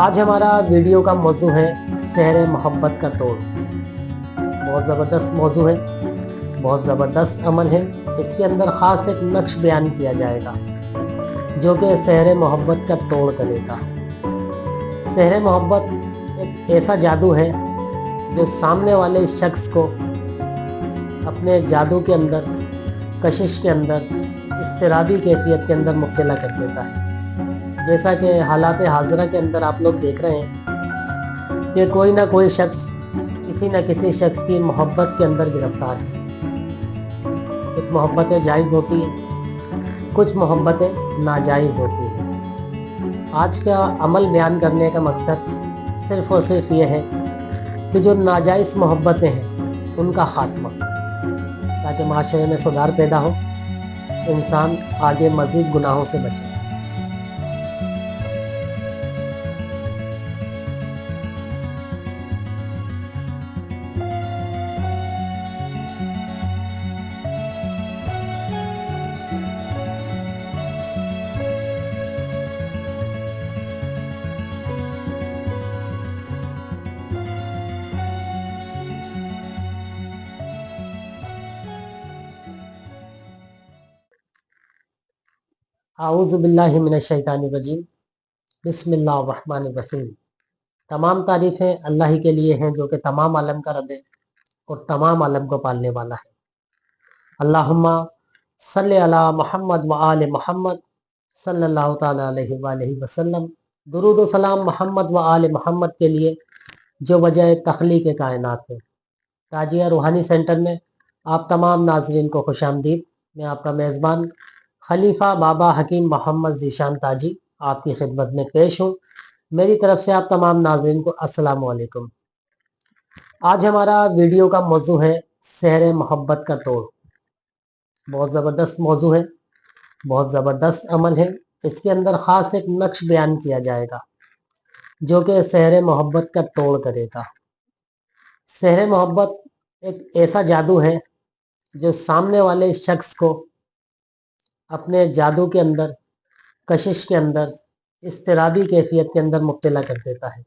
آج ہمارا ویڈیو کا موضوع ہے سحر محبت کا توڑ۔ بہت زبردست موضوع ہے، بہت زبردست عمل ہے۔ اس کے اندر خاص ایک نقش بیان کیا جائے گا جو کہ سحر محبت کا توڑ کرے گا۔ سحر محبت ایک ایسا جادو ہے جو سامنے والے شخص کو اپنے جادو کے اندر، کشش کے اندر، اضطرابی کیفیت کے اندر مبتلا کر دیتا ہے۔ جیسا کہ حالات حاضرہ کے اندر آپ لوگ دیکھ رہے ہیں کہ کوئی نہ کوئی شخص کسی نہ کسی شخص کی محبت کے اندر گرفتار ہے۔ کچھ محبتیں جائز ہوتی ہیں، کچھ محبتیں ناجائز ہوتی ہیں۔ آج کا عمل بیان کرنے کا مقصد صرف اور صرف یہ ہے کہ جو ناجائز محبتیں ہیں ان کا خاتمہ، تاکہ معاشرے میں سدھار پیدا ہو، انسان آگے مزید گناہوں سے بچے۔ اعوذ باللہ من الشیطان الرجیم، بسم اللہ الرحمن الرحیم۔ تمام تعریفیں اللہ ہی کے لیے ہیں جو کہ تمام عالم کا رب ہے اور تمام عالم کو پالنے والا ہے۔ اللہم صلی علی محمد وآل محمد صلی اللہ تعالیٰ علیہ وآلہ وسلم۔ درود و سلام محمد وآل محمد کے لیے جو وجہ تخلیق کائنات ہے۔ تاجیہ روحانی سینٹر میں آپ تمام ناظرین کو خوش آمدید۔ میں آپ کا میزبان خلیفہ بابا حکیم محمد ذیشان تاجی آپ کی خدمت میں پیش ہوں۔ میری طرف سے آپ تمام ناظرین کو السلام علیکم۔ آج ہمارا ویڈیو کا موضوع ہے سحر محبت کا توڑ۔ بہت زبردست موضوع ہے، بہت زبردست عمل ہے۔ اس کے اندر خاص ایک نقش بیان کیا جائے گا جو کہ سحر محبت کا توڑ کرے گا۔ سحر محبت ایک ایسا جادو ہے جو سامنے والے شخص کو اپنے جادو کے اندر، کشش کے اندر، اضطرابی کیفیت کے اندر مبتلا کر دیتا ہے۔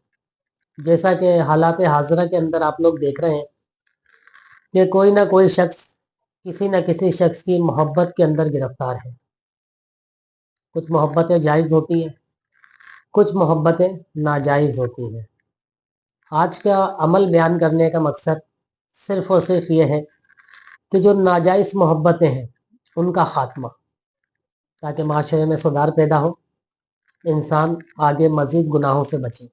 جیسا کہ حالات حاضرہ کے اندر آپ لوگ دیکھ رہے ہیں کہ کوئی نہ کوئی شخص کسی نہ کسی شخص کی محبت کے اندر گرفتار ہے۔ کچھ محبتیں جائز ہوتی ہیں، کچھ محبتیں ناجائز ہوتی ہیں۔ آج کا عمل بیان کرنے کا مقصد صرف اور صرف یہ ہے کہ جو ناجائز محبتیں ہیں ان کا خاتمہ، تاکہ معاشرے میں سدھار پیدا ہو، انسان آگے مزید گناہوں سے بچے۔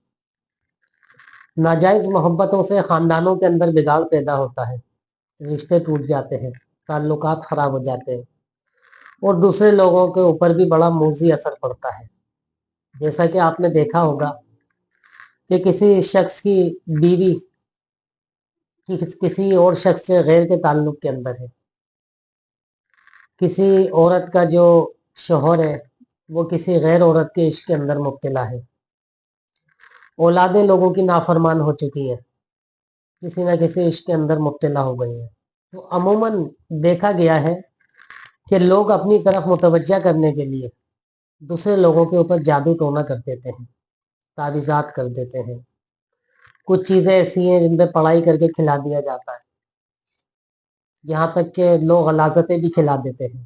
ناجائز محبتوں سے خاندانوں کے اندر بگاڑ پیدا ہوتا ہے، رشتے ٹوٹ جاتے ہیں، تعلقات خراب ہو جاتے ہیں اور دوسرے لوگوں کے اوپر بھی بڑا موذی اثر پڑتا ہے۔ جیسا کہ آپ نے دیکھا ہوگا کہ کسی شخص کی بیوی کسی اور شخص سے غیر کے تعلق کے اندر ہے، کسی عورت کا جو شوہر ہے وہ کسی غیر عورت کے عشق کے اندر مبتلا ہے، اولادیں لوگوں کی نافرمان ہو چکی ہیں، کسی نہ کسی عشق کے اندر مبتلا ہو گئی ہیں۔ تو عموماً دیکھا گیا ہے کہ لوگ اپنی طرف متوجہ کرنے کے لیے دوسرے لوگوں کے اوپر جادو ٹونا کر دیتے ہیں، تعویذات کر دیتے ہیں۔ کچھ چیزیں ایسی ہیں جن پہ پڑھائی کر کے کھلا دیا جاتا ہے، یہاں تک کہ لوگ غلاظتیں بھی کھلا دیتے ہیں،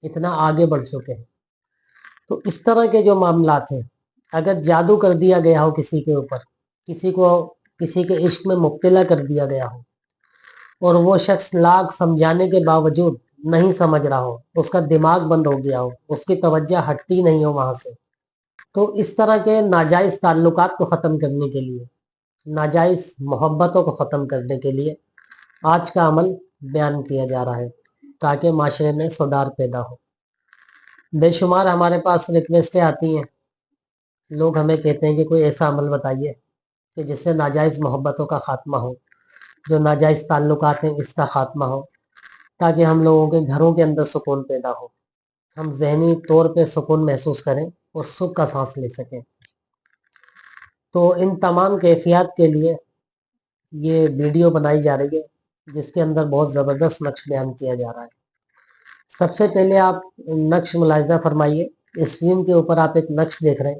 اتنا آگے بڑھ چکے ہیں۔ تو اس طرح کے جو معاملات ہیں، اگر جادو کر دیا گیا ہو کسی کے اوپر، کسی کو کسی کے عشق میں مبتلا کر دیا گیا ہو اور وہ شخص لاکھ سمجھانے کے باوجود نہیں سمجھ رہا ہو، اس کا دماغ بند ہو گیا ہو، اس کی توجہ ہٹتی نہیں ہو وہاں سے، تو اس طرح کے ناجائز تعلقات کو ختم کرنے کے لیے، ناجائز محبتوں کو ختم کرنے کے لیے آج کا عمل بیان کیا جا رہا ہے، تاکہ معاشرے میں سدھار پیدا ہو۔ بے شمار ہمارے پاس ریکویسٹیں آتی ہیں، لوگ ہمیں کہتے ہیں کہ کوئی ایسا عمل بتائیے کہ جس سے ناجائز محبتوں کا خاتمہ ہو، جو ناجائز تعلقات ہیں اس کا خاتمہ ہو، تاکہ ہم لوگوں کے گھروں کے اندر سکون پیدا ہو، ہم ذہنی طور پہ سکون محسوس کریں اور سکھ کا سانس لے سکیں۔ تو ان تمام کیفیات کے لیے یہ ویڈیو بنائی جا رہی ہے جس کے اندر بہت زبردست نقش بیان کیا جا رہا ہے۔ سب سے پہلے آپ نقش ملاحظہ فرمائیے، اسکرین کے اوپر آپ ایک نقش دیکھ رہے ہیں،